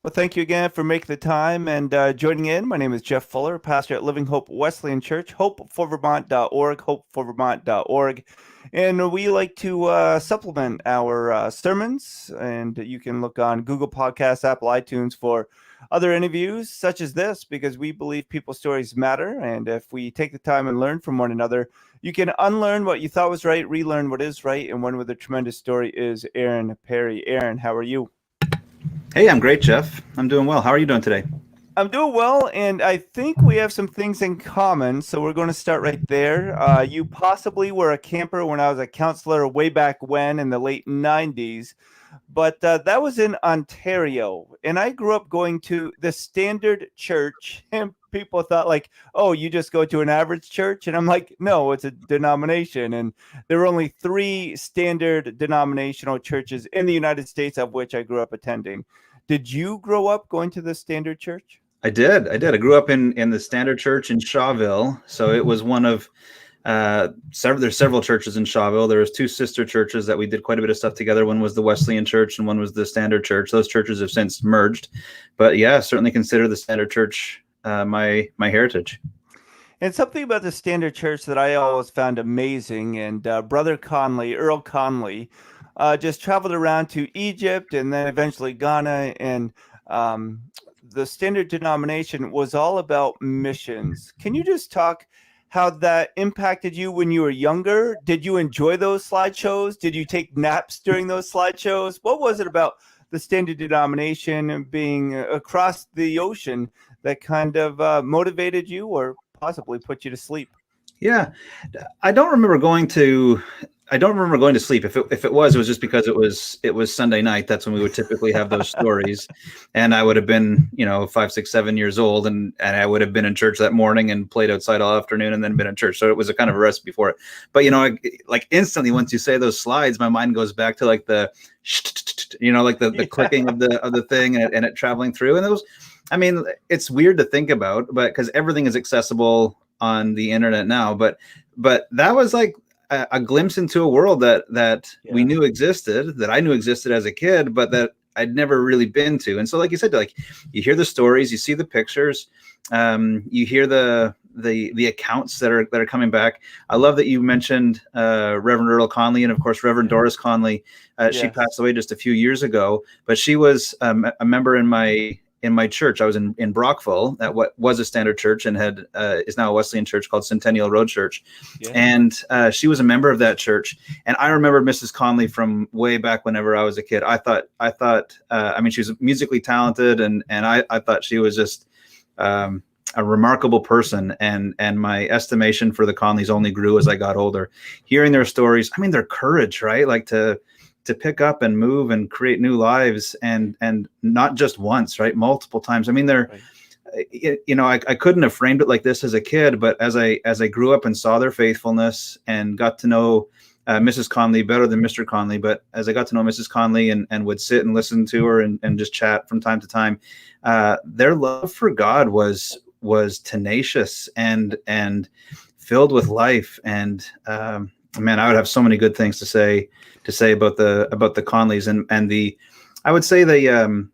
Well, thank you again for making the time and joining in. My name is Jeff Fuller, pastor at Living Hope Wesleyan Church, hopeforvermont.org, hopeforvermont.org. And we like to supplement our sermons, and you can look on Google Podcasts, Apple iTunes for other interviews such as this, because we believe people's stories matter. And if we take the time and learn from one another, you can unlearn what you thought was right, relearn what is right. And one with a tremendous story is Aaron Perry. Aaron, how are you? Hey, I'm great, Jeff. I'm doing well. How are you doing today? I'm doing well, and I think we have some things in common, so we're going to start right there. You possibly were a camper when I was a counselor way back when in the late 90s, but that was in Ontario, and I grew up going to the Standard Church, and people thought like, oh, you just go to an average church? And I'm like, no, it's a denomination, and there were only three standard denominational churches in the United States, of which I grew up attending. Did you grow up going to the Standard Church? I did. I grew up in the Standard Church in Shawville, so it was one of several. There's several churches in Shawville. There was two sister churches that we did quite a bit of stuff together. One was the Wesleyan Church, and one was the Standard Church. Those churches have since merged, but yeah, certainly consider the Standard Church my heritage. And something about the Standard Church that I always found amazing, and Brother Conley, Earl Conley, just traveled around to Egypt and then eventually Ghana, and the Standard denomination was all about missions. Can you just talk how that impacted you when you were younger? Did you enjoy those slideshows? Did you take naps during those slideshows? What was it about the Standard denomination being across the ocean that kind of motivated you or possibly put you to sleep? Yeah, I don't remember going to sleep. If it was just because it was Sunday night. That's when we would typically have those stories, and I would have been 5, 6, 7 years old, and I would have been in church that morning and played outside all afternoon, and then been in church. So it was a kind of a recipe for it. But like instantly once you say those slides, my mind goes back to like the like the clicking of the thing and it traveling through. And those, I mean, it's weird to think about, but because everything is accessible on the internet now, but that was like a glimpse into a world that we knew existed, that I knew existed as a kid, but that I'd never really been to. And so, like you said, like you hear the stories, you see the pictures, you hear the accounts that are coming back. I love that you mentioned Reverend Earl Conley, and of course Reverend Doris Conley. She passed away just a few years ago, but she was a member in my church. I was in Brockville at what was a Standard Church and is now a Wesleyan church called Centennial Road Church. Yeah. And she was a member of that church. And I remember Mrs. Conley from way back whenever I was a kid. I thought, I mean, she was musically talented, and I thought she was just a remarkable person. And my estimation for the Conleys only grew as I got older. Hearing their stories, I mean, their courage, right? Like to pick up and move and create new lives, and not just once, right? Multiple times. I mean, I couldn't have framed it like this as a kid, but as I grew up and saw their faithfulness and got to know Mrs. Conley better than Mr. Conley, but as I got to know Mrs. Conley and would sit and listen to her and just chat from time to time, their love for God was tenacious and filled with life. And man, I would have so many good things to say about the Conleys, and I would say the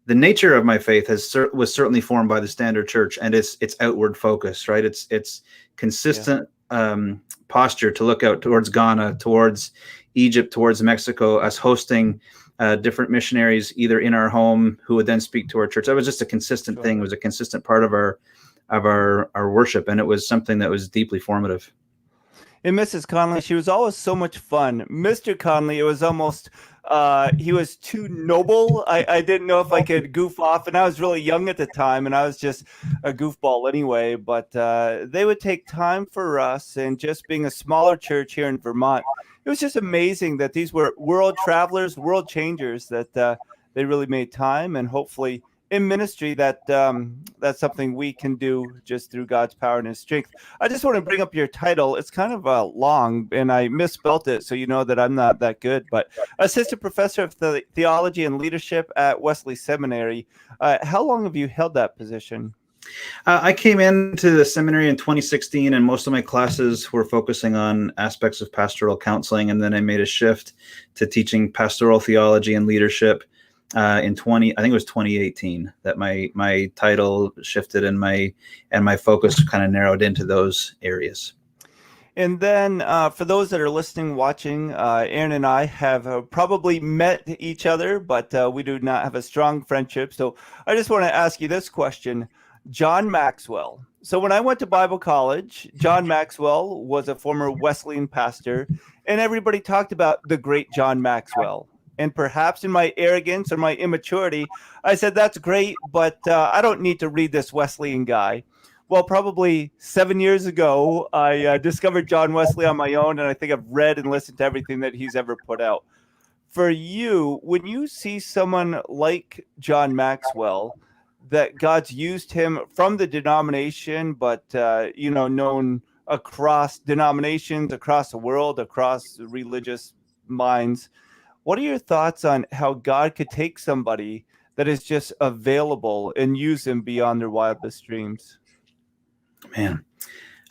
nature of my faith was certainly formed by the Standard Church, and it's outward focus, right? It's consistent posture to look out towards Ghana, towards Egypt, towards Mexico, us hosting different missionaries either in our home who would then speak to our church. That was just a consistent thing. It was a consistent part of our worship, and it was something that was deeply formative. And Mrs. Conley, she was always so much fun. Mr. Conley, it was almost, he was too noble. I didn't know if I could goof off, and I was really young at the time, and I was just a goofball anyway, but they would take time for us, and just being a smaller church here in Vermont, it was just amazing that these were world travelers, world changers, that they really made time, and hopefully in ministry that's something we can do just through God's power and his strength. I just want to bring up your title. It's kind of long, and I misspelt it, so you know that I'm not that good, but Assistant Professor of Theology and Leadership at Wesley Seminary. How long have you held that position? I came into the seminary in 2016, and most of my classes were focusing on aspects of pastoral counseling, and then I made a shift to teaching pastoral theology and leadership in 20, I think it was 2018, that my title shifted and my focus kind of narrowed into those areas. And then for those that are listening, watching, Aaron and I have probably met each other, but we do not have a strong friendship. So I just want to ask you this question. John Maxwell. So when I went to Bible college, John Maxwell was a former Wesleyan pastor, and everybody talked about the great John Maxwell. And perhaps in my arrogance or my immaturity, I said, that's great, but I don't need to read this Wesleyan guy. Well, probably 7 years ago, I discovered John Wesley on my own, and I think I've read and listened to everything that he's ever put out. For you, when you see someone like John Maxwell, that God's used him from the denomination, but known across denominations, across the world, across religious minds, what are your thoughts on how God could take somebody that is just available and use them beyond their wildest dreams? Man,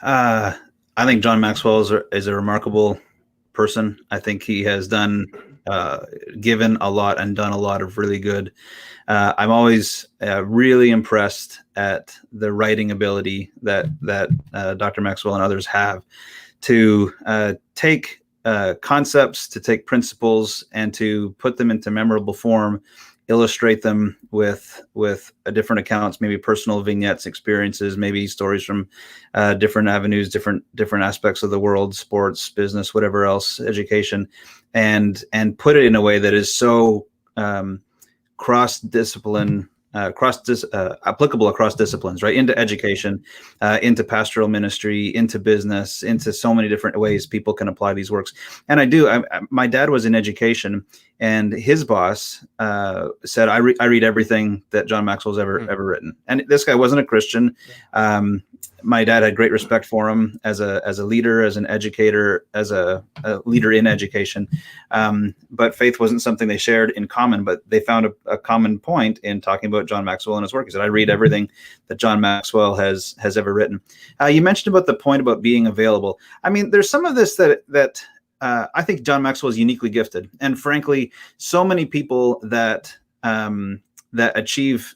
I think John Maxwell is a remarkable person. I think he has given a lot and done a lot of really good. I'm always really impressed at the writing ability that Dr. Maxwell and others have to take concepts, to take principles, and to put them into memorable form, illustrate them with different accounts, maybe personal vignettes, experiences, maybe stories from different avenues, different aspects of the world, sports, business, whatever else, education, and put it in a way that is so cross-discipline, applicable across disciplines, right? Into education, into pastoral ministry, into business, into so many different ways people can apply these works. And my dad was in education, and his boss said, I read everything that John Maxwell's ever written. And this guy wasn't a Christian. My dad had great respect for him as a leader, as an educator, as a leader in education. But faith wasn't something they shared in common, but they found a common point in talking about John Maxwell and his work. He said, I read everything that John Maxwell has ever written. You mentioned about the point about being available. I mean, there's some of this that I think John Maxwell is uniquely gifted. And frankly, so many people that achieve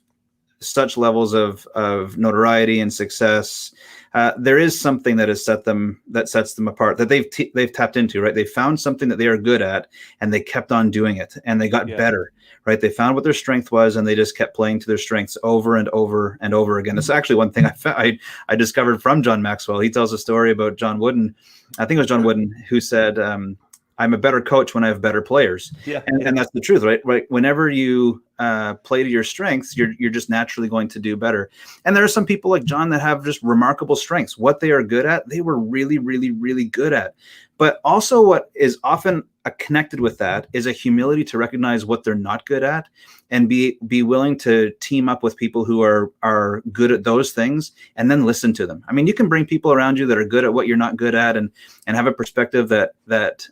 such levels of notoriety and success, there is something that sets them apart, that they've tapped into, right? They found something that they are good at, and they kept on doing it, and they got better, right? They found what their strength was, and they just kept playing to their strengths over and over and over again. It's actually one thing I discovered from John Maxwell. He tells a story about John Wooden. I think it was John Wooden who said, I'm a better coach when I have better players. And that's the truth, right? Whenever you play to your strengths, you're just naturally going to do better. And there are some people like John that have just remarkable strengths. What they are good at, they were really, really, really good at. But also what is often connected with that is a humility to recognize what they're not good at, and be willing to team up with people who are good at those things, and then listen to them. I mean, you can bring people around you that are good at what you're not good at, and have a perspective that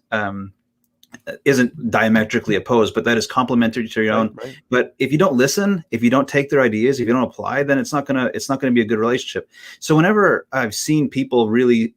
isn't diametrically opposed, but that is complementary to your own. Right. But if you don't listen, if you don't take their ideas, if you don't apply, then it's not gonna be a good relationship. So whenever I've seen people really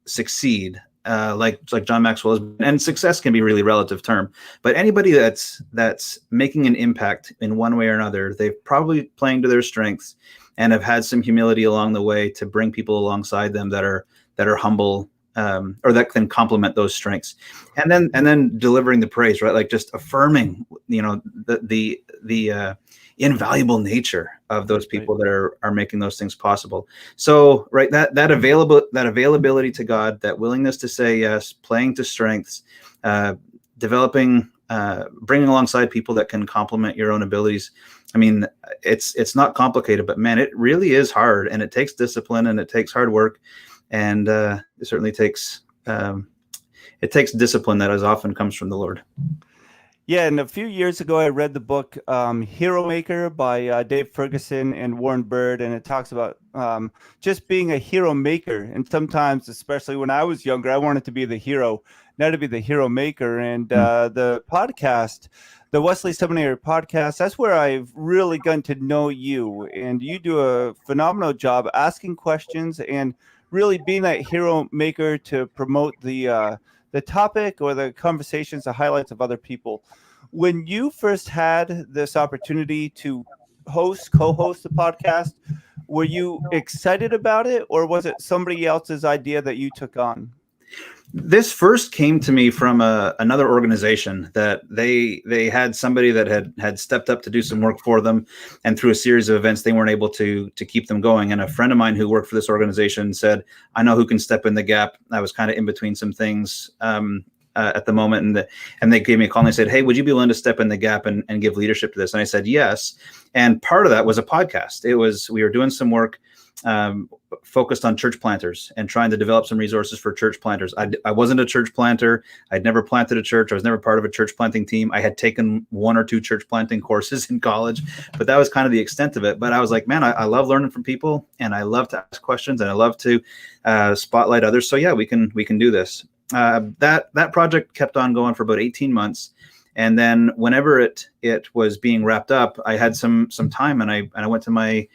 succeed, like John Maxwell is, and success can be really relative term, but anybody that's making an impact in one way or another, they've probably playing to their strengths and have had some humility along the way to bring people alongside them that are humble, or that can complement those strengths, and then delivering the praise, right? Like just affirming, the invaluable nature of those people that are making those things possible. So, right, that availability to God, that willingness to say yes, playing to strengths, developing, bringing alongside people that can complement your own abilities. I mean, it's not complicated, but man, it really is hard, and it takes discipline, and it takes hard work, and it certainly takes discipline that as often comes from the Lord. Yeah, and a few years ago, I read the book Hero Maker by Dave Ferguson and Warren Bird, and it talks about just being a hero maker. And sometimes, especially when I was younger, I wanted to be the hero, not to be the hero maker. And the podcast, the Wesley Seminary podcast, that's where I've really gotten to know you. And you do a phenomenal job asking questions and really being that hero maker to promote the topic or the conversations, the highlights of other people. When you first had this opportunity to co-host the podcast, were you excited about it, or was it somebody else's idea that you took on? This first came to me from another organization that they had somebody that had stepped up to do some work for them, and through a series of events they weren't able to keep them going. And a friend of mine who worked for this organization said, "I know who can step in the gap." I was kind of in between some things at the moment, and they gave me a call and they said, "Hey, would you be willing to step in the gap and give leadership to this?" And I said yes. And part of that was a podcast. We were doing some work focused on church planters and trying to develop some resources for church planters. I wasn't a church planter. I'd never planted a church. I was never part of a church planting team. I had taken 1 or 2 church planting courses in college, but that was kind of the extent of it. But I was like, man, I love learning from people, and I love to ask questions, and I love to spotlight others. So yeah, we can do this. That project kept on going for about 18 months. And then whenever it was being wrapped up, I had some time, and I went to my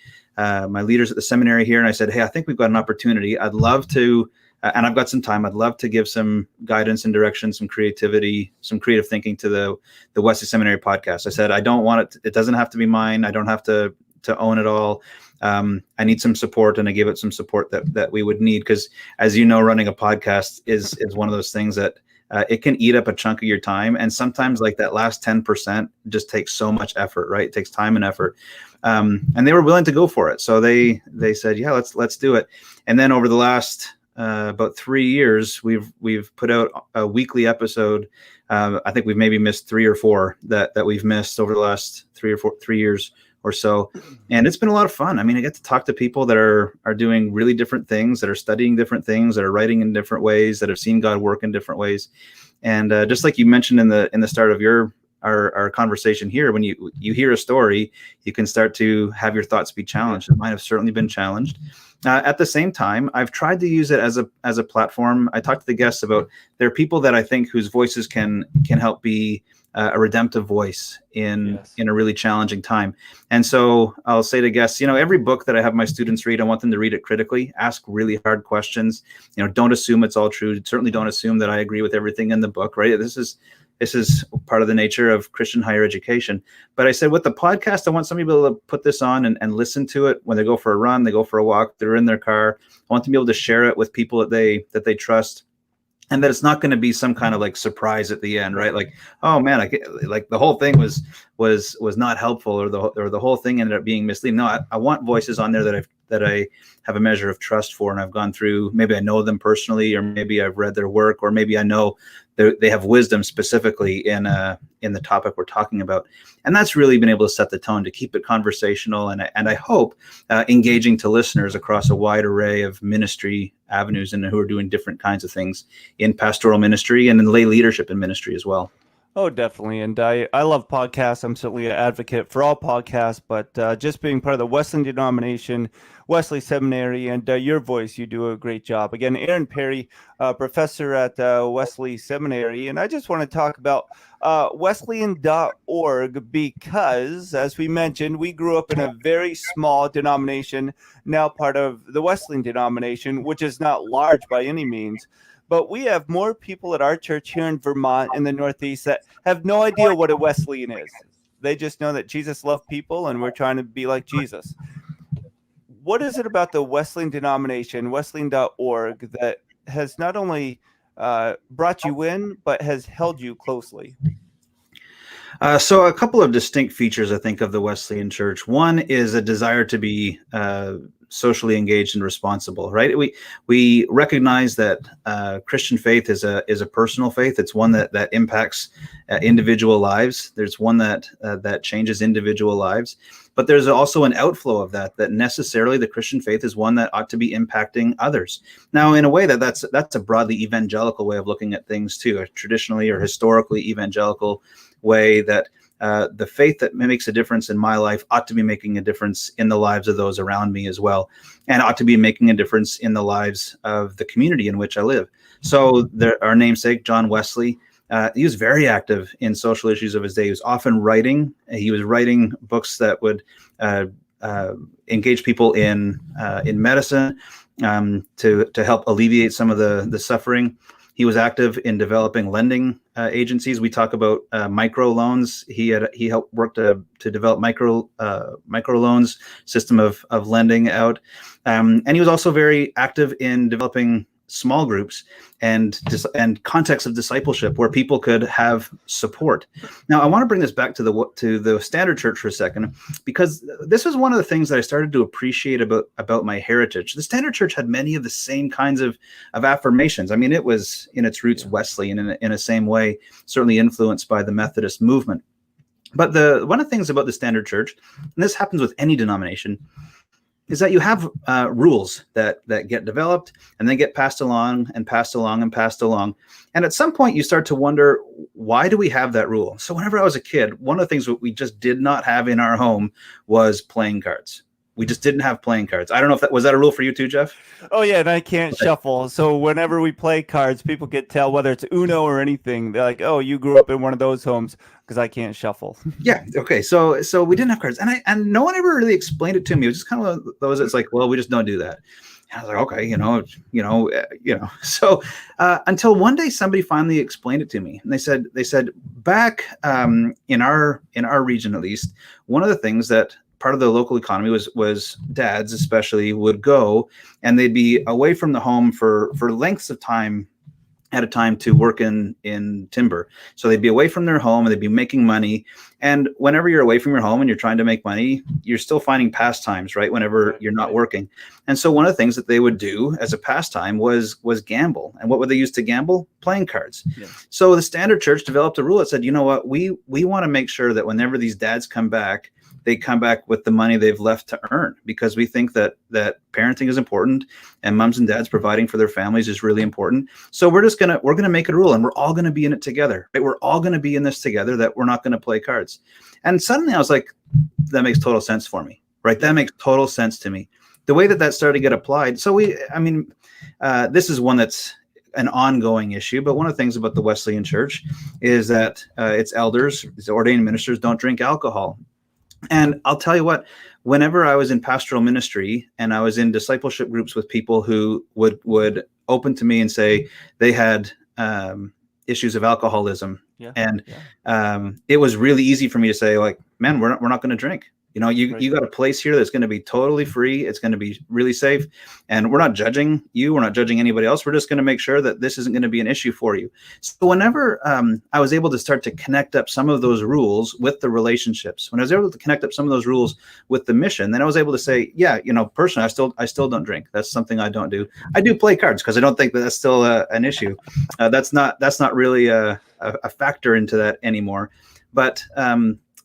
leaders at the seminary here, and I said, "Hey, I think we've got an opportunity. I'd love to, and I've got some time. I'd love to give some guidance and direction, some creativity, some creative thinking to the Wesley Seminary podcast." I said, "I don't want it. It doesn't have to be mine. I don't have to own it all. I need some support," and I gave it some support that we would need, because, as you know, running a podcast is one of those things that it can eat up a chunk of your time, and sometimes like that last 10% just takes so much effort, right? It takes time and effort. And they were willing to go for it. So they said, yeah, let's do it. And then over the last about 3 years, we've put out a weekly episode. I think we've maybe missed 3 or 4 that we've missed over the last 3 years or so. And it's been a lot of fun. I mean, I get to talk to people that are doing really different things, that are studying different things, that are writing in different ways, that have seen God work in different ways. And just like you mentioned in the start of our conversation here, when you hear a story, you can start to have your thoughts be challenged. And mine have certainly been challenged. At the same time, I've tried to use it as a platform. I talked to the guests about, there are people that I think whose voices can help be a redemptive voice in a really challenging time. And so I'll say to guests, every book that I have my students read, I want them to read it critically, ask really hard questions. Don't assume it's all true. Certainly don't assume that I agree with everything in the book, right? This is part of the nature of Christian higher education. But I said, with the podcast, I want somebody to be able to put this on and listen to it when they go for a run, they go for a walk, they're in their car. I want them to be able to share it with people that they trust. And that it's not going to be some kind of like surprise at the end, right? Like, oh man, like the whole thing was not helpful, or the whole thing ended up being misleading. No, I want voices on there that I have a measure of trust for, and I've gone through. Maybe I know them personally, or maybe I've read their work, or maybe I know they have wisdom specifically in the topic we're talking about. And that's really been able to set the tone to keep it conversational, and I hope engaging to listeners across a wide array of ministry avenues, and who are doing different kinds of things in pastoral ministry and in lay leadership in ministry as well. Oh, definitely. And I love podcasts. I'm certainly an advocate for all podcasts, but just being part of the Wesleyan denomination, Wesley Seminary, and your voice, you do a great job. Again, Aaron Perry, professor at Wesley Seminary. And I just want to talk about Wesleyan.org, because, as we mentioned, we grew up in a very small denomination, now part of the Wesleyan denomination, which is not large by any means. But we have more people at our church here in Vermont, in the Northeast, that have no idea what a Wesleyan is. They just know that Jesus loved people, and we're trying to be like Jesus. What is it about the Wesleyan denomination, Wesleyan.org, that has not only brought you in, but has held you closely? So a couple of distinct features, I think, of the Wesleyan Church. One is a desire to be socially engaged and responsible, right? We recognize that Christian faith is a personal faith. It's one that impacts individual lives. There's one that changes individual lives. But there's also an outflow of that necessarily the Christian faith is one that ought to be impacting others. Now, in a way that's a broadly evangelical way of looking at things too, a traditionally or historically evangelical way that the faith that makes a difference in my life ought to be making a difference in the lives of those around me as well, and ought to be making a difference in the lives of the community in which I live. So our namesake, John Wesley, he was very active in social issues of his day. He was often writing. He was writing books that would engage people in medicine to help alleviate some of the suffering. He was active in developing lending agencies. We talk about micro loans. He helped work to develop micro loans system of lending out, and he was also very active in developing small groups and context of discipleship where people could have support. Now, I want to bring this back to the Standard Church for a second, because this was one of the things that I started to appreciate about my heritage. The Standard Church had many of the same kinds of affirmations. I mean, it was in its roots Wesleyan in a same way, certainly influenced by the Methodist movement. But one of the things about the Standard Church, and this happens with any denomination, is that you have rules that get developed and then get passed along and passed along and passed along. And at some point you start to wonder, why do we have that rule? So whenever I was a kid, one of the things that we just did not have in our home was playing cards. We just didn't have playing cards. I don't know if was that a rule for you too, Jeff? Oh yeah, and I can't shuffle. So whenever we play cards, people can tell whether it's Uno or anything. They're like, "Oh, you grew up in one of those homes," because I can't shuffle. Yeah. Okay. So we didn't have cards, and no one ever really explained it to me. It was just kind of those. It's like, well, we just don't do that. And I was like, okay, you know. So until one day somebody finally explained it to me, and they said back in our region, at least, one of the things that part of the local economy was dads especially would go and they'd be away from the home for lengths of time at a time to work in timber. So they'd be away from their home and they'd be making money. And whenever you're away from your home and you're trying to make money, you're still finding pastimes, right? Whenever you're not working. And so one of the things that they would do as a pastime was gamble. And what would they use to gamble? Playing cards. Yeah. So the Standard Church developed a rule that said, you know what, we want to make sure that whenever these dads come back, they come back with the money they've left to earn, because we think that parenting is important and moms and dads providing for their families is really important. So we're going to make it a rule, and we're all going to be in it together. Right? We're all going to be in this together, that we're not going to play cards. And suddenly I was like, that makes total sense for me, right? That makes total sense to me. The way that started to get applied. So this is one that's an ongoing issue, but one of the things about the Wesleyan Church is that its elders, its ordained ministers, don't drink alcohol. And I'll tell you what, whenever I was in pastoral ministry and I was in discipleship groups with people who would open to me and say they had issues of alcoholism, it was really easy for me to say, like, man, we're not going to drink. You know, you got a place here that's going to be totally free. It's going to be really safe. And we're not judging you. We're not judging anybody else. We're just going to make sure that this isn't going to be an issue for you. So whenever I was able to start to connect up some of those rules with the relationships, when I was able to connect up some of those rules with the mission, then I was able to say, yeah, you know, personally, I still don't drink. That's something I don't do. I do play cards because I don't think that's still an issue. That's not really a factor into that anymore. But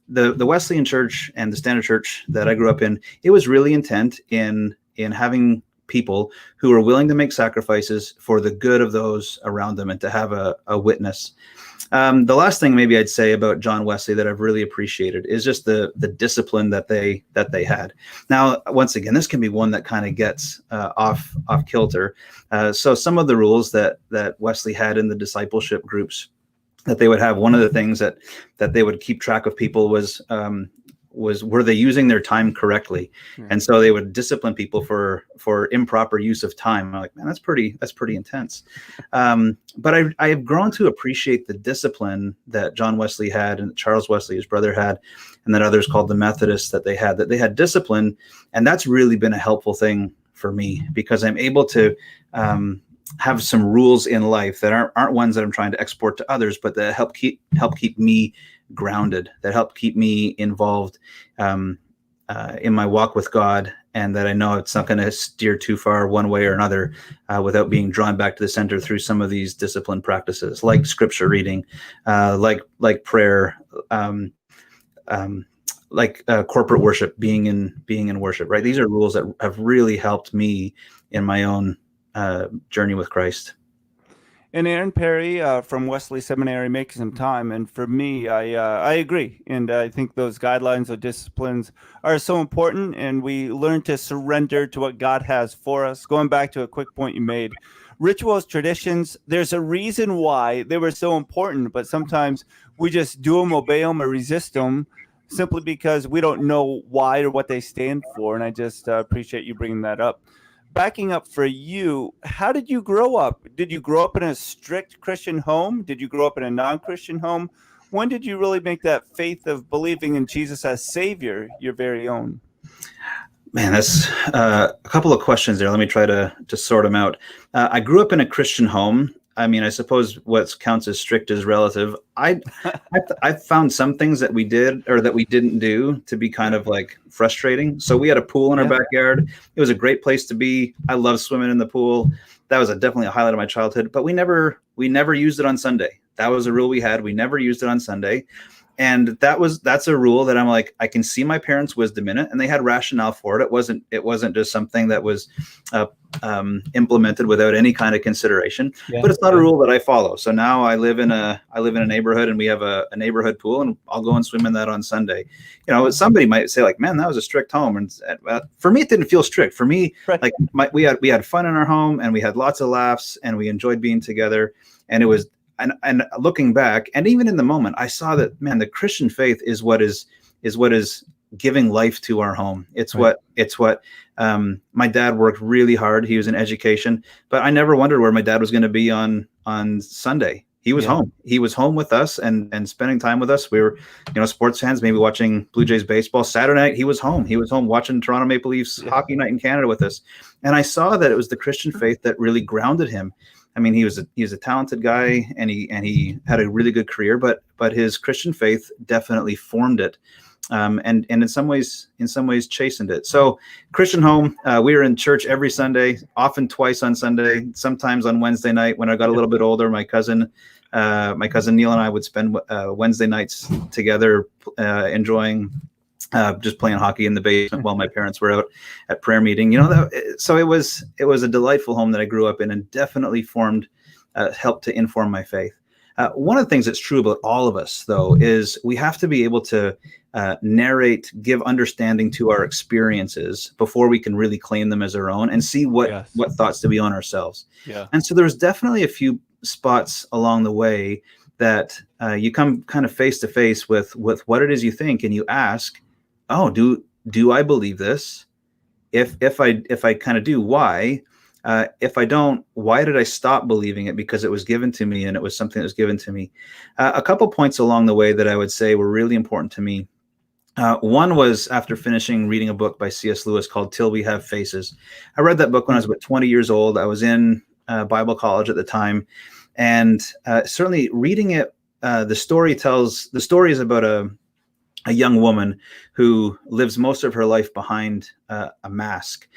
the Wesleyan Church and the Standard Church that I grew up in, it was really intent in having people who are willing to make sacrifices for the good of those around them and to have a witness. The last thing maybe I'd say about John Wesley that I've really appreciated is just the discipline that they had. Now, once again, this can be one that kind of gets off kilter. So some of the rules that Wesley had in the discipleship groups that they would have, one of the things that they would keep track of people was were they using their time correctly? Yeah. And so they would discipline people for improper use of time. I'm like, man, that's pretty intense. But I have grown to appreciate the discipline that John Wesley had and Charles Wesley, his brother, had, and that others called the Methodists that they had discipline. And that's really been a helpful thing for me, because I'm able to have some rules in life that aren't ones that I'm trying to export to others, but that help keep me grounded, that help keep me involved in my walk with God, and that I know it's not going to steer too far one way or another without being drawn back to the center through some of these discipline practices, like scripture reading, like prayer, corporate worship, being in worship. Right? These are rules that have really helped me in my own journey with Christ. And Aaron Perry from Wesley Seminary making some time. And for me, I agree. And I think those guidelines or disciplines are so important. And we learn to surrender to what God has for us. Going back to a quick point you made, rituals, traditions, there's a reason why they were so important. But sometimes we just do them, obey them, or resist them simply because we don't know why or what they stand for. And I just appreciate you bringing that up. backing up for you, how did you grow up? Did you grow up in a strict Christian home? Did you grow up in a non-Christian home? When did you really make that faith of believing in Jesus as Savior your very own? Man, that's a couple of questions there. Let me try to sort them out. I grew up in a Christian home. I mean, I suppose what counts as strict is relative. I found some things that we did or that we didn't do to be kind of like frustrating. So we had a pool in our backyard. It was a great place to be. I love swimming in the pool. That was definitely a highlight of my childhood. But we never used it on Sunday. That was a rule we had. We never used it on Sunday. And that's a rule that I'm like, I can see my parents' wisdom in it, and they had rationale for it. It wasn't just something that was implemented without any kind of consideration. But it's not a rule that I follow. So now I live in a neighborhood, and we have a neighborhood pool, and I'll go and swim in that on Sunday. You know, somebody might say like, "Man, that was a strict home." And for me, it didn't feel strict. For me, like we had fun in our home, and we had lots of laughs, and we enjoyed being together, and it was. And looking back, and even in the moment, I saw that, man, the Christian faith is what is giving life to our home. It's what my dad worked really hard. He was in education, but I never wondered where my dad was going to be on Sunday. He was home. He was home with us and spending time with us. We were, sports fans, maybe watching Blue Jays baseball. Saturday night, he was home. He was home watching Toronto Maple Leafs hockey night in Canada with us. And I saw that it was the Christian faith that really grounded him. I mean, he was a talented guy, and he had a really good career, but his Christian faith definitely formed it, and in some ways chastened it. So, Christian home, we were in church every Sunday, often twice on Sunday, sometimes on Wednesday night. When I got a little bit older, my cousin Neil and I would spend Wednesday nights together, enjoying. Just playing hockey in the basement while my parents were out at prayer meeting, so it was a delightful home that I grew up in, and definitely helped to inform my faith. One of the things that's true about all of us, though, is we have to be able to give understanding to our experiences before we can really claim them as our own, and see what thoughts do we own ourselves. And so there's definitely a few spots along the way that you come kind of face to face with what it is you think, and you ask, oh, do I believe this? If I kind of do, why? If I don't, why did I stop believing it? Because it was given to me, and it was something that was given to me. A couple points along the way that I would say were really important to me. One was after finishing reading a book by C.S. Lewis called Till We Have Faces. I read that book when I was about 20 years old. I was in Bible college at the time. And certainly reading it, the story is about a young woman who lives most of her life behind a mask.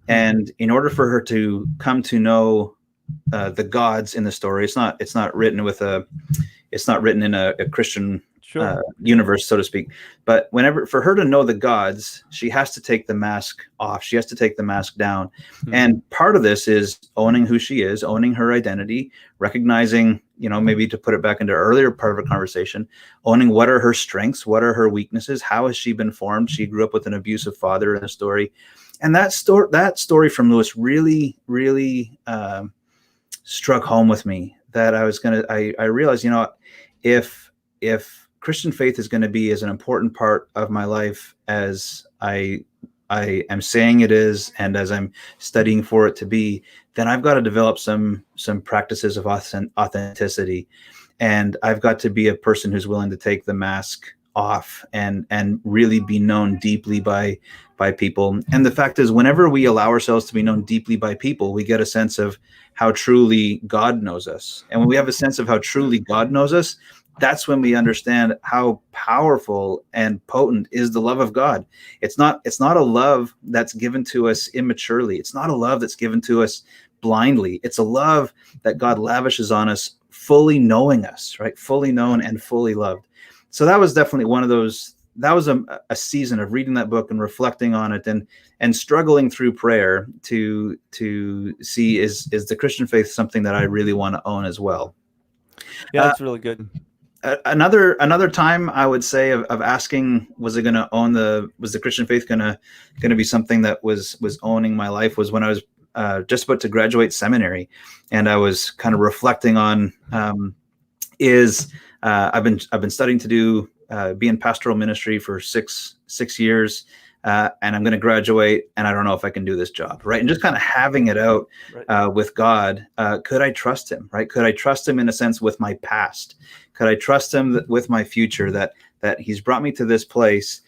And in order for her to come to know the gods in the story, it's not written in a Christian universe, so to speak. But for her to know the gods, she has to take the mask off. She has to take the mask down. And part of this is owning who she is, owning her identity, recognizing, maybe to put it back into an earlier part of our conversation, owning what are her strengths, what are her weaknesses, how has she been formed? She grew up with an abusive father in a story. And that story from Lewis really, really struck home with me, that I realized, if Christian faith is going to be as an important part of my life as I am saying it is, and as I'm studying for it to be, then I've got to develop some practices of authenticity, and I've got to be a person who's willing to take the mask off and really be known deeply by people. And the fact is, whenever we allow ourselves to be known deeply by people, we get a sense of how truly God knows us. And when we have a sense of how truly God knows us, that's when we understand how powerful and potent is the love of God. It's not a love that's given to us immaturely. It's not a love that's given to us blindly. It's a love that God lavishes on us, fully knowing us, right? Fully known and fully loved. So that was definitely one of those. That was a season of reading that book and reflecting on it, and struggling through prayer to see is the Christian faith something that I really want to own as well. Yeah, that's really good. Another time I would say of asking, was the Christian faith going to be something that was owning my life, was when I was just about to graduate seminary, and I was kind of reflecting on I've been studying to be in pastoral ministry for six years. and I'm going to graduate, and I don't know if I can do this job, right? And just kind of having it out with God. Could I trust him, right? Could I trust him in a sense with my past? Could I trust him with my future, that he's brought me to this place?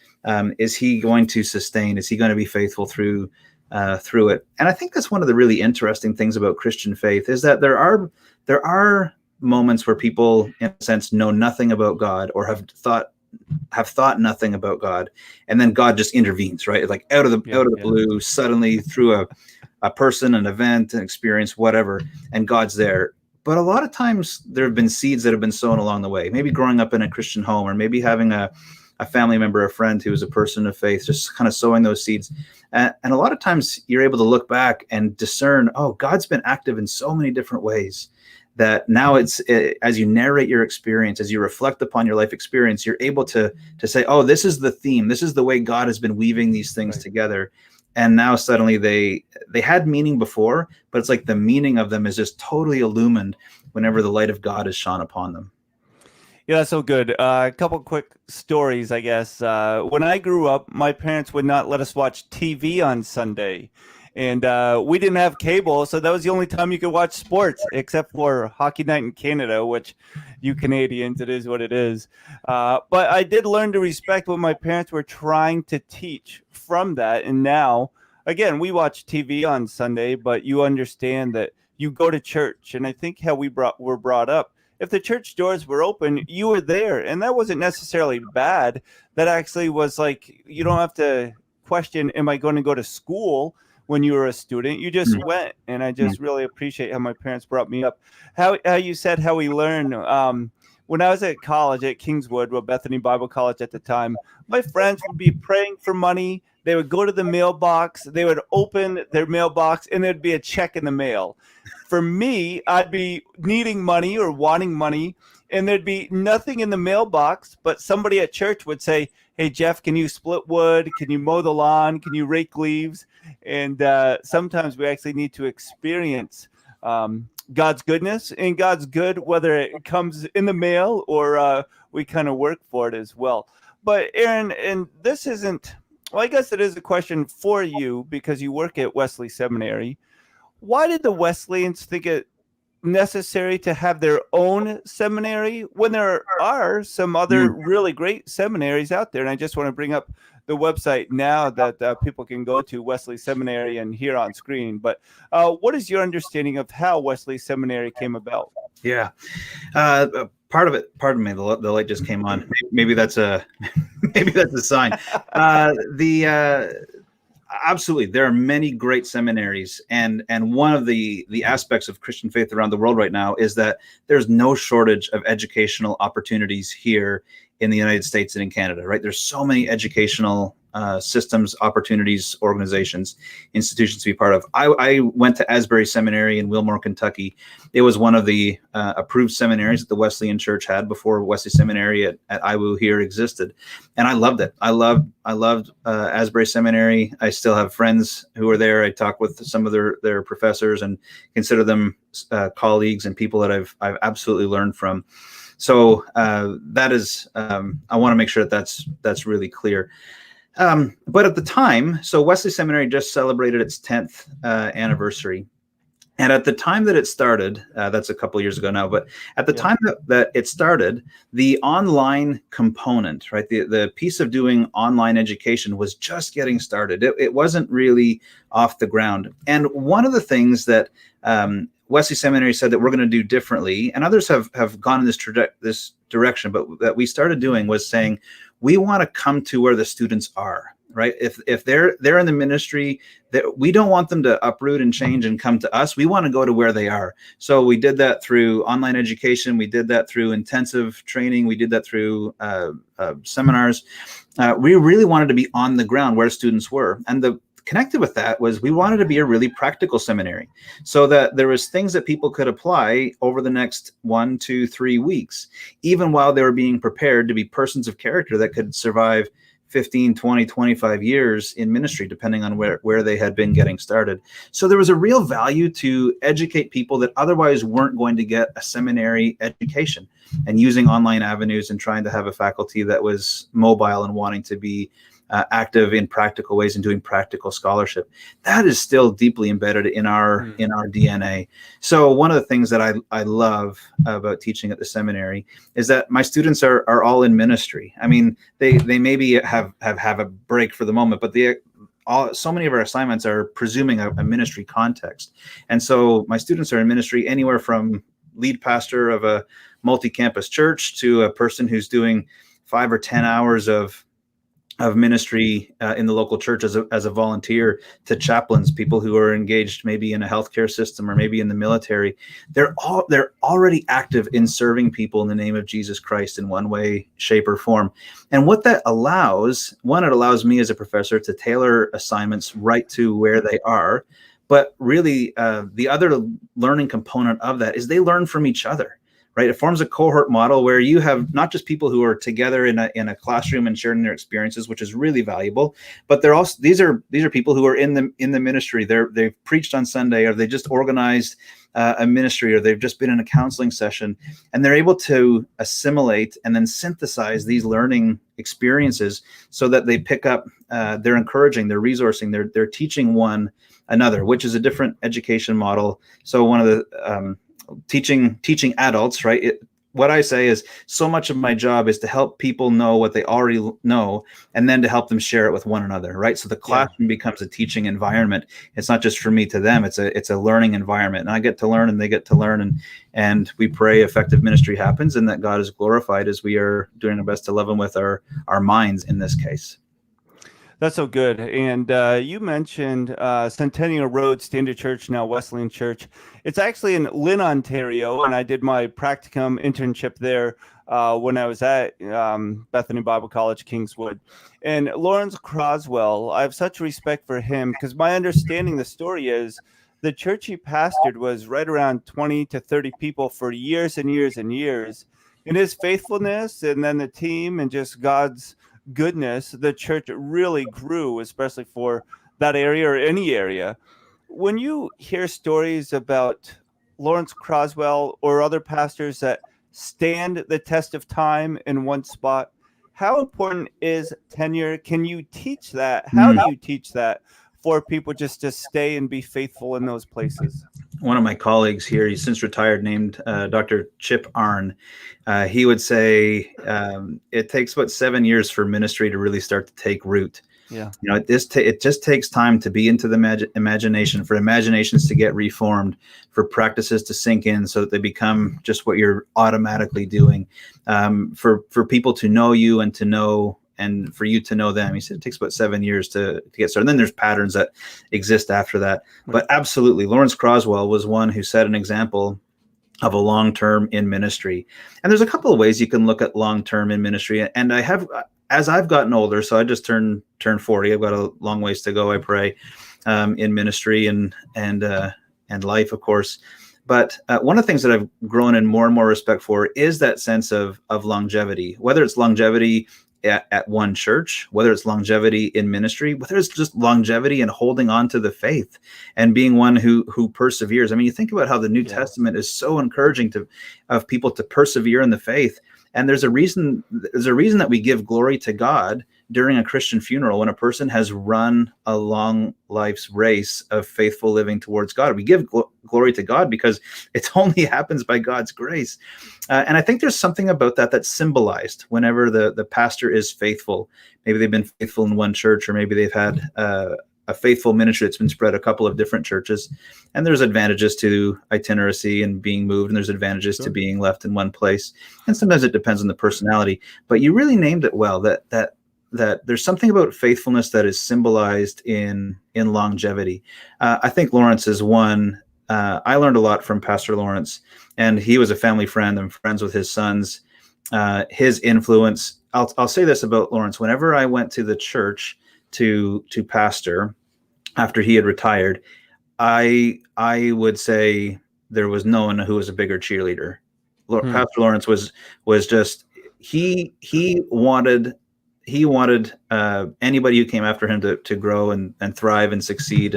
Is he going to sustain? Is he going to be faithful through it? And I think that's one of the really interesting things about Christian faith, is that there are moments where people, in a sense, know nothing about God, or have thought nothing about God, and then God just intervenes, right? Like out of the blue, suddenly, through a person, an event, an experience, whatever, and God's there. But a lot of times there have been seeds that have been sown along the way, maybe growing up in a Christian home, or maybe having a family member, a friend who is a person of faith, just kind of sowing those seeds. And a lot of times you're able to look back and discern, oh, God's been active in so many different ways, that now as you narrate your experience, as you reflect upon your life experience, you're able to say, oh, this is the theme. This is the way God has been weaving these things together. And now suddenly they had meaning before, but it's like the meaning of them is just totally illumined whenever the light of God is shone upon them. Yeah, that's so good. A couple quick stories, I guess. When I grew up, my parents would not let us watch TV on Sunday. And we didn't have cable, so that was the only time you could watch sports, except for hockey night in Canada, which you Canadians, it is what it is. But I did learn to respect what my parents were trying to teach from that. And now, again, we watch TV on Sunday, but you understand that you go to church. And I think how were brought up, if the church doors were open, you were there. And that wasn't necessarily bad. That actually was like, you don't have to question, am I going to go to school? When you were a student, you just went. And I just really appreciate how my parents brought me up. How you said how we learn. When I was at college at Kingswood, Bethany Bible College at the time, my friends would be praying for money. They would go to the mailbox. They would open their mailbox, and there'd be a check in the mail. For me, I'd be needing money or wanting money, and there'd be nothing in the mailbox, but somebody at church would say, hey, Jeff, can you split wood? Can you mow the lawn? Can you rake leaves? And sometimes we actually need to experience God's goodness, and God's good, whether it comes in the mail or we kind of work for it as well. But Aaron, and this isn't, well, I guess it is a question for you because you work at Wesley Seminary. Why did the Wesleyans think it necessary to have their own seminary when there are some other really great seminaries out there? And I just want to bring up the website now that people can go to, Wesley Seminary, and here on screen. But what is your understanding of how Wesley Seminary came about? Yeah. Part of it, pardon me, the light just came on. Maybe that's a sign. Absolutely, there are many great seminaries, and one of the aspects of Christian faith around the world right now is that there's no shortage of educational opportunities here in the United States and in Canada, right? There's so many educational systems, opportunities, organizations, institutions to be part of. I went to Asbury Seminary in Wilmore, Kentucky. It was one of the approved seminaries that the Wesleyan Church had before Wesley Seminary at IWU here existed, and I loved it. I loved Asbury Seminary. I still have friends who are there. I talk with some of their professors and consider them colleagues and people that I've absolutely learned from. So that is, I want to make sure that's really clear. But at the time, so Wesley Seminary just celebrated its 10th anniversary. And at the time that it started, that's a couple years ago now, but at the time that it started, the online component, right, the piece of doing online education was just getting started. It wasn't really off the ground. And one of the things that Wesley Seminary said that we're going to do differently, and others have gone in this direction, but that we started doing was saying, we want to come to where the students are, right? If they're in the ministry, that we don't want them to uproot and change and come to us. We want to go to where they are. So we did that through online education. We did that through intensive training. We did that through seminars. We really wanted to be on the ground where students were. And the connected with that was we wanted to be a really practical seminary, so that there was things that people could apply over the next 1, 2, 3 weeks, even while they were being prepared to be persons of character that could survive 15, 20, 25 years in ministry, depending on where they had been getting started. So there was a real value to educate people that otherwise weren't going to get a seminary education, and using online avenues and trying to have a faculty that was mobile and wanting to be active in practical ways and doing practical scholarship. That is still deeply embedded in our DNA. So one of the things that I love about teaching at the seminary is that my students are all in ministry. I mean, they maybe have a break for the moment, but so many of our assignments are presuming a ministry context. And so my students are in ministry anywhere from lead pastor of a multi-campus church to a person who's doing 5 or 10 hours of ministry in the local church as a volunteer, to chaplains, people who are engaged maybe in a healthcare system or maybe in the military. They're already active in serving people in the name of Jesus Christ in one way, shape, or form. And what that allows, it allows me as a professor to tailor assignments right to where they are. But really, the other learning component of that is they learn from each other. Right? It forms a cohort model where you have not just people who are together in a classroom and sharing their experiences, which is really valuable, but they're also these are people who are in the ministry. They've preached on Sunday, or they just organized a ministry, or they've just been in a counseling session, and they're able to assimilate and then synthesize these learning experiences so that they pick up. They're encouraging, they're resourcing, they're teaching one another, which is a different education model. So one of the teaching adults, right? What I say is, so much of my job is to help people know what they already know, and then to help them share it with one another, right? So the classroom becomes a teaching environment. It's not just for me to them. It's a learning environment, and I get to learn and they get to learn, and we pray effective ministry happens and that God is glorified as we are doing our best to love him with our minds in this case. That's so good. And you mentioned Centennial Road Standard Church, now Wesley Church. It's actually in Lynn, Ontario, and I did my practicum internship there when I was at Bethany Bible College, Kingswood. And Lawrence Croswell, I have such respect for him, because my understanding the story is the church he pastored was right around 20 to 30 people for years and years and years. In his faithfulness, and then the team, and just God's goodness, the church really grew, especially for that area or any area. When you hear stories about Lawrence Croswell or other pastors that stand the test of time in one spot, how important is tenure? Can you teach that? How do you teach that for people just to stay and be faithful in those places? One of my colleagues here, he's since retired, named Dr. Chip Arn. He would say it takes about 7 years for ministry to really start to take root. Yeah, you know, it just takes time to be into the imagination, for imaginations to get reformed, for practices to sink in, so that they become just what you're automatically doing. For people to know you and to know. And for you to know them. He said it takes about 7 years to get started. And then there's patterns that exist after that. But absolutely, Lawrence Croswell was one who set an example of a long-term in ministry. And there's a couple of ways you can look at long-term in ministry. And I have, as I've gotten older, so I just turned 40. I've got a long ways to go, I pray, in ministry and life, of course. But one of the things that I've grown in more and more respect for is that sense of longevity, whether it's longevity at one church, whether it's longevity in ministry, whether it's just longevity in holding on to the faith and being one who perseveres. I mean, you think about how the New Testament is so encouraging of people to persevere in the faith. And there's a reason that we give glory to God during a Christian funeral when a person has run a long life's race of faithful living towards God. We give glory to God because it only happens by God's grace. And I think there's something about that that's symbolized whenever the pastor is faithful. Maybe they've been faithful in one church, or maybe they've had a faithful ministry that's been spread a couple of different churches. And there's advantages to itineracy and being moved, and there's advantages to being left in one place. And sometimes it depends on the personality. But you really named it well, that there's something about faithfulness that is symbolized in longevity. I think Lawrence is one. I learned a lot from Pastor Lawrence, and he was a family friend. I'm friends with his sons. His influence. I'll say this about Lawrence. Whenever I went to the church to pastor after he had retired, I would say there was no one who was a bigger cheerleader. Pastor Lawrence was just he wanted anybody who came after him to grow and thrive and succeed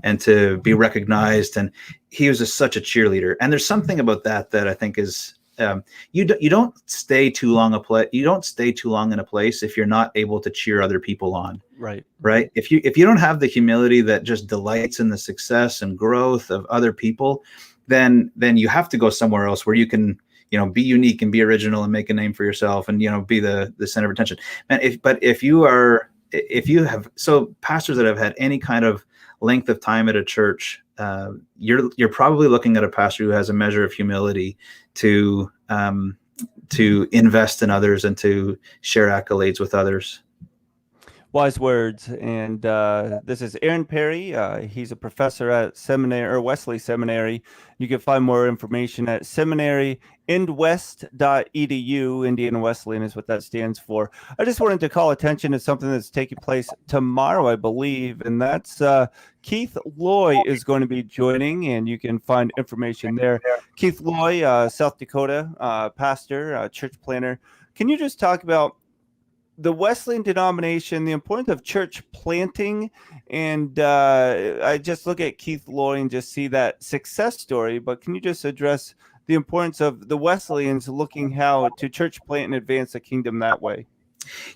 and to be recognized. And he was just such a cheerleader. And there's something about that I think is You don't stay too long in a place if you're not able to cheer other people on. Right. If you don't have the humility that just delights in the success and growth of other people, then you have to go somewhere else where you can, be unique and be original and make a name for yourself and, be the center of attention. And if you have pastors that have had any kind of length of time at a church, you're probably looking at a pastor who has a measure of humility to invest in others and to share accolades with others. Wise words. And this is Aaron Perry. He's a professor at Wesley Seminary. You can find more information at seminary.indwes.edu. Indiana Wesleyan is what that stands for. I just wanted to call attention to something that's taking place tomorrow, I believe, and that's Keith Loy is going to be joining, and you can find information there. Keith Loy, South Dakota pastor, church planner. Can you just talk about the Wesleyan denomination, the importance of church planting? And I just look at Keith Loy and just see that success story, but can you just address the importance of the Wesleyans looking how to church plant and advance the kingdom that way?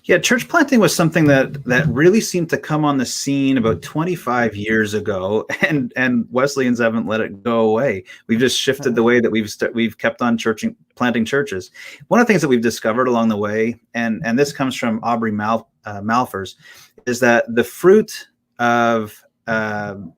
Yeah, church planting was something that really seemed to come on the scene about 25 years ago, and Wesleyans haven't let it go away. We've just shifted the way that we've kept on planting churches. One of the things that we've discovered along the way, and this comes from Aubrey Malfers, is that the fruit of an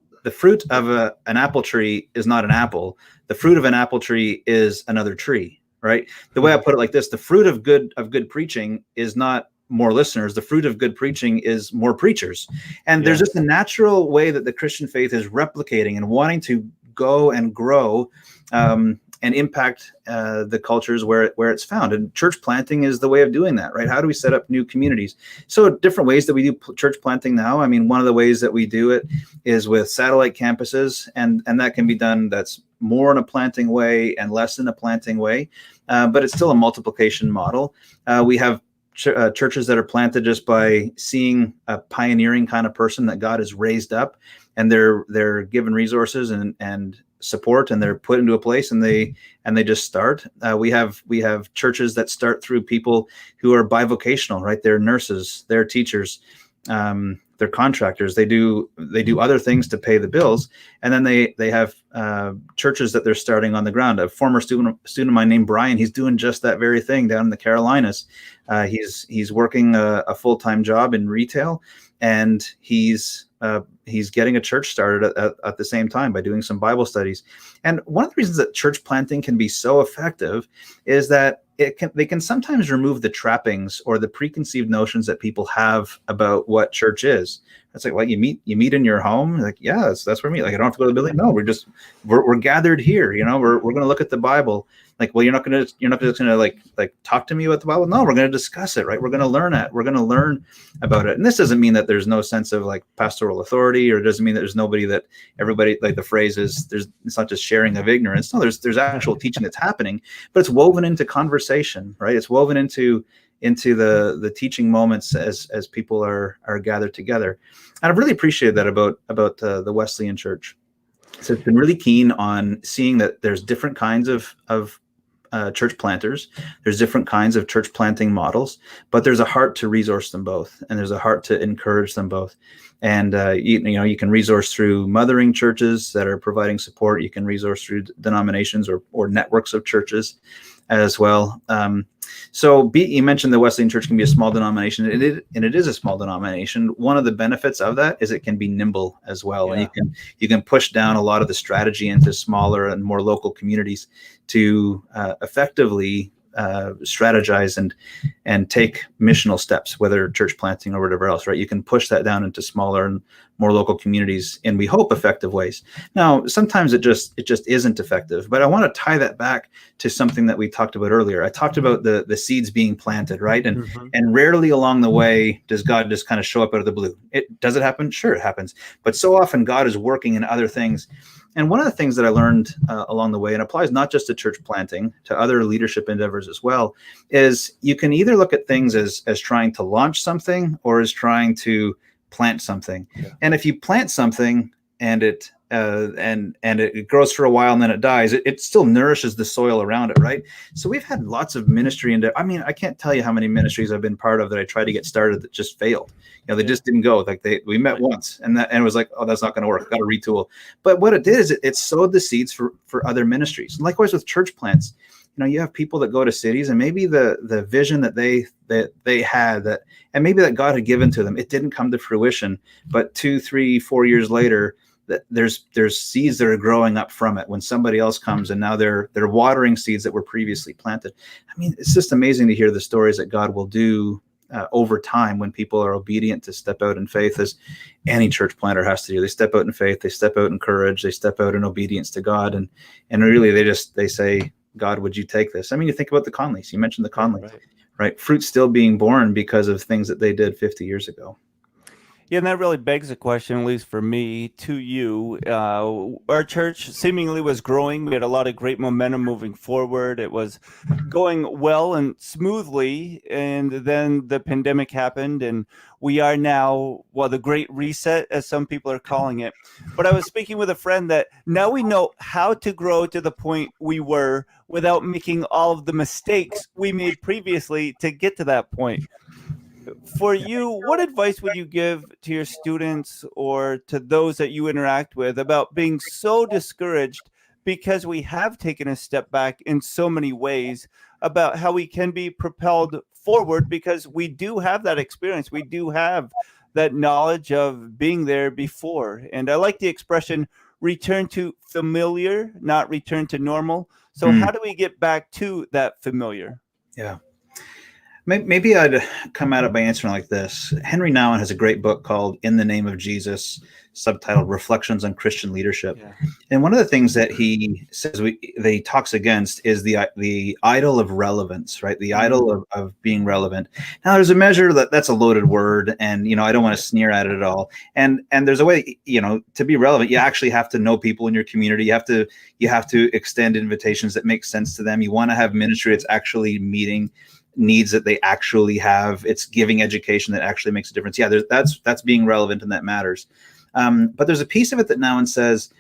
apple tree is not an apple. The fruit of an apple tree is another tree. Right. The way I put it like this, the fruit of good preaching is not more listeners. The fruit of good preaching is more preachers. And there's just a natural way that the Christian faith is replicating and wanting to go and grow and impact the cultures where it's found. And church planting is the way of doing that, right? How do we set up new communities? So different ways that we do church planting now. I mean, one of the ways that we do it is with satellite campuses, and that can be done. That's more in a planting way and less in a planting way, but it's still a multiplication model. We have churches that are planted just by seeing a pioneering kind of person that God has raised up, and they're given resources and support, and they're put into a place, and they just start. We have churches that start through people who are bivocational, right? They're nurses, they're teachers, they're contractors. They do other things to pay the bills, and then they have churches that they're starting on the ground. A former student of mine named Brian, he's doing just that very thing down in the Carolinas. He's working a full-time job in retail, and he's getting a church started at the same time by doing some Bible studies. And one of the reasons that church planting can be so effective is that they can sometimes remove the trappings or the preconceived notions that people have about what church is. It's like, well, you meet in your home. Like, yeah, that's where we meet. Like, I don't have to go to the building. No, we're gathered here. We're going to look at the Bible. Like, well, you're not just going to like talk to me about the Bible. No, we're going to discuss it, right? We're going to learn it. We're going to learn about it. And this doesn't mean that there's no sense of like pastoral authority, or it doesn't mean that there's nobody that everybody, like the phrase is, it's not just sharing of ignorance. No, there's actual teaching that's happening, but it's woven into conversation, right? It's woven into the teaching moments as people are gathered together. And I've really appreciated that about the Wesleyan Church. So it's been really keen on seeing that there's different kinds of church planters. There's different kinds of church planting models, but there's a heart to resource them both, and there's a heart to encourage them both. And you can resource through mothering churches that are providing support. You can resource through denominations or networks of churches as well. So you mentioned the Wesleyan Church can be a small denomination, and it is a small denomination. One of the benefits of that is it can be nimble as well. Yeah. And you can push down a lot of the strategy into smaller and more local communities to effectively strategize and take missional steps, whether church planting or whatever else, right? You can push that down into smaller and more local communities in, we hope, effective ways. Now, sometimes it just isn't effective, but I want to tie that back to something that we talked about earlier. I talked about the seeds being planted, right? And rarely along the way does God just kind of show up out of the blue. Does it happen? Sure, it happens. But so often God is working in other things. And one of the things that I learned along the way, and applies not just to church planting, to other leadership endeavors as well, is you can either look at things as trying to launch something or as trying to plant something. Yeah. And if you plant something and it and it grows for a while and then it dies, it still nourishes the soil around it, right? So we've had lots of ministry I mean, I can't tell you how many ministries I've been part of that I tried to get started that just failed. They just didn't go. Like we met once and it was like, oh, that's not going to work. Got to retool. But what it did is it sowed the seeds for other ministries. And likewise with church plants. You have people that go to cities and maybe the vision that they had and maybe that God had given to them, it didn't come to fruition, but 2, 3, 4 years later, that there's seeds that are growing up from it when somebody else comes and now they're watering seeds that were previously planted. I mean, it's just amazing to hear the stories that God will do over time when people are obedient to step out in faith, as any church planter has to do. They step out in faith, they step out in courage, they step out in obedience to God, and really they say, God, would you take this? I mean, you think about the Conleys. You mentioned the Conleys, right? Fruit still being born because of things that they did 50 years ago. Yeah, and that really begs a question, at least for me, to you. Our church seemingly was growing. We had a lot of great momentum moving forward. It was going well and smoothly, and then the pandemic happened, and we are now, the Great Reset, as some people are calling it. But I was speaking with a friend that now we know how to grow to the point we were without making all of the mistakes we made previously to get to that point. For you, what advice would you give to your students or to those that you interact with about being so discouraged because we have taken a step back in so many ways, about how we can be propelled forward because we do have that experience, we do have that knowledge of being there before? And I like the expression return to familiar, not return to normal. So how do we get back to that familiar? Yeah. Maybe I'd come at it by answering like this. Henry Nouwen has a great book called In the Name of Jesus, subtitled Reflections on Christian Leadership. Yeah. And one of the things that he says that he talks against is the idol of relevance, right? The idol of being relevant. Now, there's a measure that's a loaded word, and I don't want to sneer at it at all. And there's a way, to be relevant, you actually have to know people in your community. You have to extend invitations that make sense to them. You want to have ministry that's actually meeting needs that they actually have. It's giving education that actually makes a difference. Yeah, that's being relevant, and that matters. But there's a piece of it that Nouwen says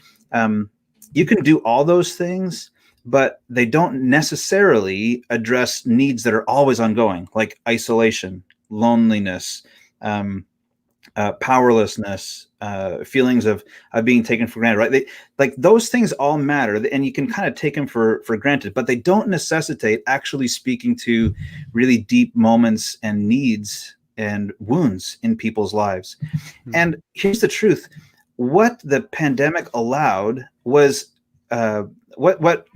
you can do all those things, but they don't necessarily address needs that are always ongoing, like isolation, loneliness, powerlessness, feelings of being taken for granted, right? Like those things all matter, and you can kind of take them for granted, but they don't necessitate actually speaking to really deep moments and needs and wounds in people's lives. And here's the truth: what the pandemic allowed was what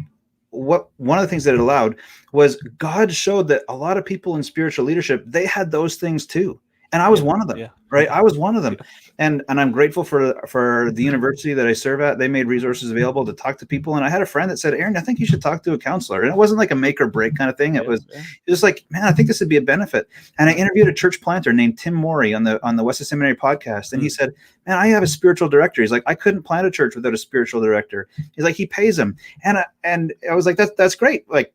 one of the things that it allowed was God showed that a lot of people in spiritual leadership, they had those things too. And I was one of them, right? I was one of them. And I'm grateful for the university that I serve at. They made resources available to talk to people. And I had a friend that said, Aaron, I think you should talk to a counselor. And it wasn't like a make or break kind of thing. It was just like, man, I think this would be a benefit. And I interviewed a church planter named Tim Morey on the Wesley Seminary podcast. And he said, man, I have a spiritual director. He's like, I couldn't plant a church without a spiritual director. He's like, he pays him. And I was like, that's great. Like,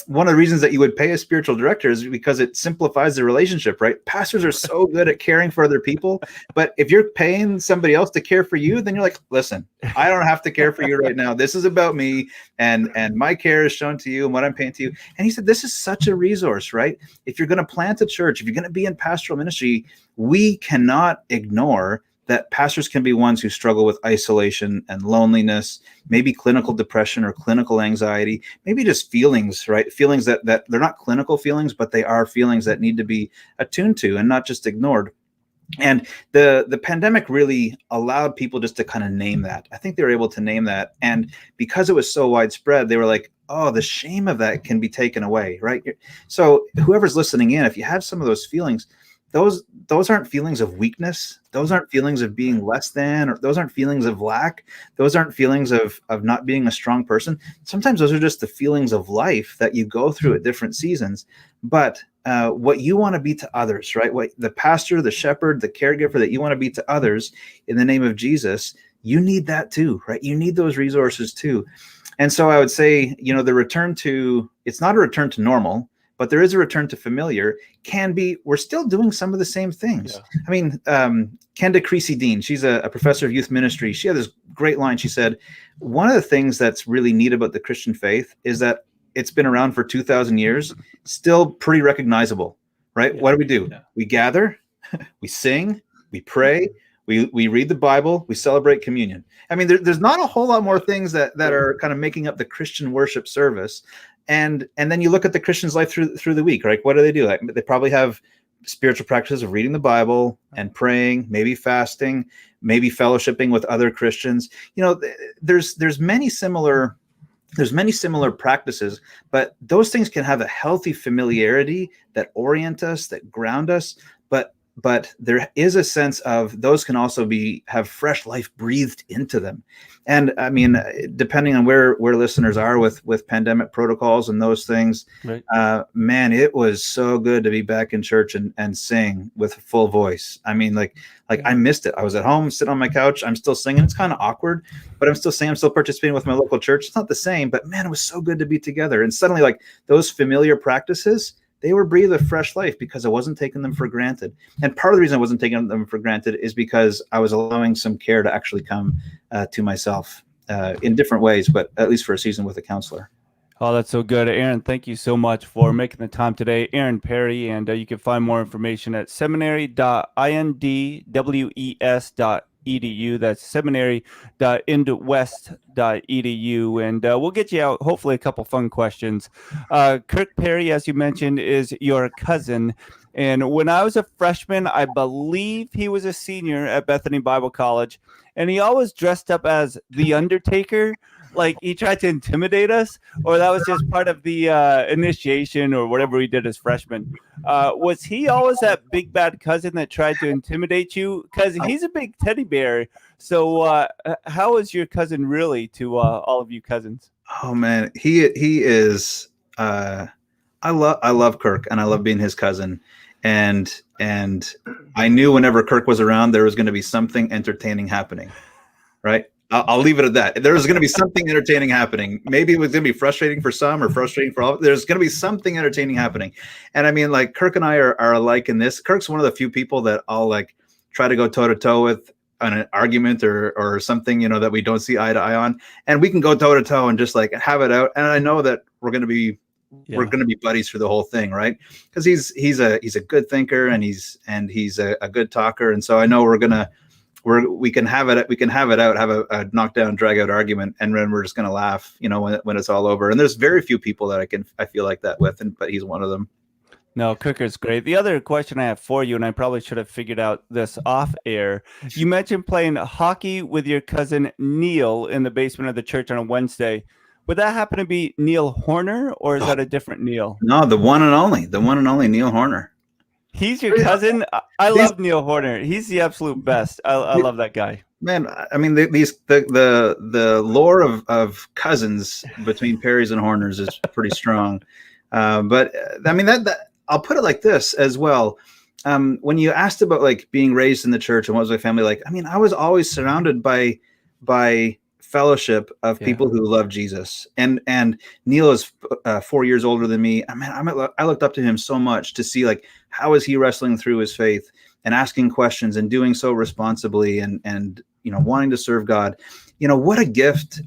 one of the reasons that you would pay a spiritual director is because it simplifies the relationship, right? Pastors are so good at caring for other people, but if you're paying somebody else to care for you, then you're like, listen, I don't have to care for you right now. This is about me, and my care is shown to you and what I'm paying to you. And he said, this is such a resource, right? If you're going to plant a church, if you're going to be in pastoral ministry, we cannot ignore that pastors can be ones who struggle with isolation and loneliness, maybe clinical depression or clinical anxiety, maybe just feelings, right? Feelings that they're not clinical feelings, but they are feelings that need to be attuned to and not just ignored. And the pandemic really allowed people just to kind of name that. I think they were able to name that. And because it was so widespread, they were like, oh, the shame of that can be taken away, right? So whoever's listening in, if you have some of those feelings, those aren't feelings of weakness. Those aren't feelings of being less than, or those aren't feelings of lack. Those aren't feelings of not being a strong person. Sometimes those are just the feelings of life that you go through at different seasons. But what you want to be to others, right? What the pastor, the shepherd, the caregiver that you want to be to others in the name of Jesus, you need that too, right? You need those resources too. And so I would say, the return to, it's not a return to normal, but there is a return to familiar. We're still doing some of the same things. Yeah. I mean, Kenda Creasy-Dean, she's a professor of youth ministry. She had this great line. She said, one of the things that's really neat about the Christian faith is that it's been around for 2,000 years, still pretty recognizable, right? Yeah. What do? Yeah. We gather, we sing, we pray, we read the Bible, we celebrate communion. I mean, there's not a whole lot more things that are kind of making up the Christian worship service. And then you look at the Christian's life through the week, right? What do? Like, they probably have spiritual practices of reading the Bible and praying, maybe fasting, maybe fellowshipping with other Christians. You know, there's many similar practices, but those things can have a healthy familiarity that orient us, that ground us. But there is a sense of those can also have fresh life breathed into them. And I mean, depending on where listeners are with pandemic protocols and those things, right. Man, it was so good to be back in church and sing with full voice. I mean, like I missed it. I was at home, sitting on my couch. I'm still singing. It's kind of awkward, but I'm still singing. I'm still participating with my local church. It's not the same, but man, it was so good to be together. And suddenly, like, those familiar practices, they were breathed with fresh life because I wasn't taking them for granted. And part of the reason I wasn't taking them for granted is because I was allowing some care to actually come to myself in different ways, but at least for a season with a counselor. Oh, that's so good. Aaron, thank you so much for making the time today. Aaron Perry, and you can find more information at seminary.indwes.edu. That's seminary.indwes.edu. And we'll get you out, hopefully, a couple fun questions. Kirk Perry, as you mentioned, is your cousin. And when I was a freshman, I believe he was a senior at Bethany Bible College. And he always dressed up as the Undertaker. Like, he tried to intimidate us, or that was just part of the initiation or whatever we did as freshmen. Was he always that big bad cousin that tried to intimidate you? Because he's a big teddy bear. So how is your cousin really to all of you cousins? Oh man, he is. I love Kirk, and I love being his cousin. And I knew whenever Kirk was around, there was going to be something entertaining happening, right? I'll leave it at that. There was going to be something entertaining happening. Maybe it was going to be frustrating for some or frustrating for all. There's going to be something entertaining happening. And I mean, like, Kirk and I are alike in this. Kirk's one of the few people that I'll like try to go toe to toe with on an argument or something, you know, that we don't see eye to eye on. And we can go toe to toe and just like have it out. And I know that we're going to be buddies for the whole thing, right? Because he's a good thinker and he's a good talker. And so I know we can have it out, have a knockdown, drag out argument, and then we're just going to laugh, you know, when it's all over. And there's very few people that I feel like that with, but he's one of them. No, Kirker's great. The other question I have for you, and I probably should have figured out this off air, you mentioned playing hockey with your cousin Neil in the basement of the church on a Wednesday. Would that happen to be Neil Horner, or is that a different Neil? No, the one and only Neil Horner. He's your cousin? I love Neil Horner. He's the absolute best. I love that guy. Man, I mean, the lore of cousins between Perrys and Horners is pretty strong. But I mean, that I'll put it like this as well. When you asked about like being raised in the church and what was my family like, I mean, I was always surrounded by fellowship of people who love Jesus. And Neil is 4 years older than me. I mean, I looked up to him so much to see like, how is he wrestling through his faith and asking questions and doing so responsibly and you know, wanting to serve God. You know, what a gift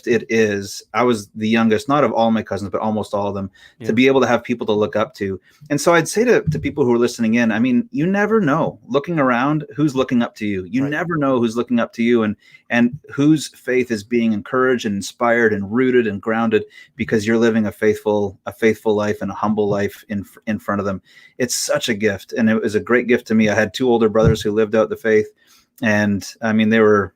it is. I was the youngest, not of all my cousins, but almost all of them, to be able to have people to look up to. And so I'd say to people who are listening in, I mean, you never know, looking around, who's looking up to you. You never know who's looking up to you and whose faith is being encouraged and inspired and rooted and grounded because you're living a faithful life and a humble life in front of them. It's such a gift. And it was a great gift to me. I had two older brothers who lived out the faith. And I mean, they were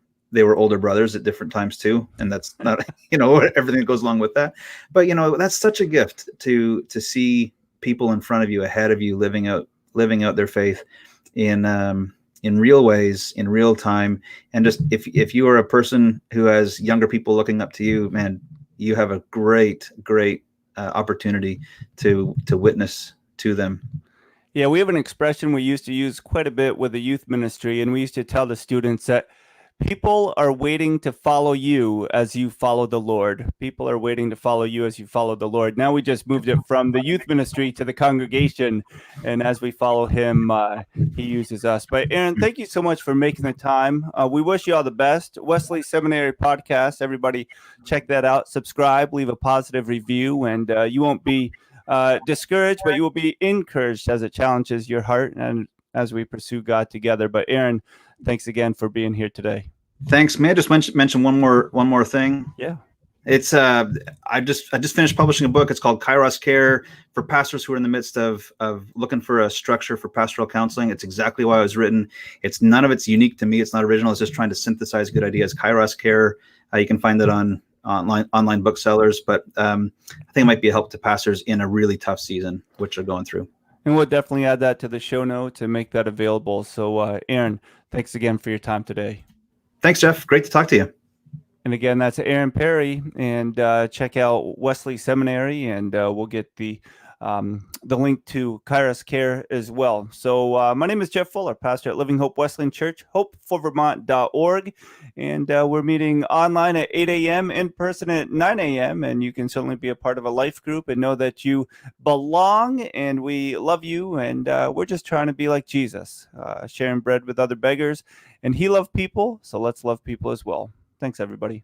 older brothers at different times too. And that's not, you know, everything that goes along with that. But, you know, that's such a gift to see people in front of you, ahead of you, living out their faith in real ways, in real time. And just, if you are a person who has younger people looking up to you, man, you have a great opportunity to witness to them. Yeah, we have an expression we used to use quite a bit with the youth ministry, and we used to tell the students that People are waiting to follow you as you follow the Lord. People are waiting to follow you as you follow the Lord. Now we just moved it from the youth ministry to the congregation. And as we follow him, he uses us. But Aaron, thank you so much for making the time. We wish you all the best. Wesley Seminary Podcast, everybody check that out. Subscribe, leave a positive review, and you won't be discouraged, but you will be encouraged as it challenges your heart and as we pursue God together. But Aaron, thanks again for being here today. Thanks. May I just mention one more thing? Yeah. It's I just finished publishing a book. It's called Kairos Care for pastors who are in the midst of looking for a structure for pastoral counseling. It's exactly why it was written. None of it's unique to me. It's not original. It's just trying to synthesize good ideas. Kairos Care. You can find it on online booksellers, but I think it might be a help to pastors in a really tough season, which they're going through. And we'll definitely add that to the show notes and make that available. So Aaron, thanks again for your time today. Thanks, Jeff. Great to talk to you. And again, that's Aaron Perry, and check out Wesley Seminary, and we'll get the link to Kairos Care as well. So my name is Jeff Fuller, pastor at Living Hope Wesleyan Church, hopeforvermont.org. And we're meeting online at 8 a.m., in person at 9 a.m. And you can certainly be a part of a life group and know that you belong, and we love you. And we're just trying to be like Jesus, sharing bread with other beggars. And he loved people, so let's love people as well. Thanks, everybody.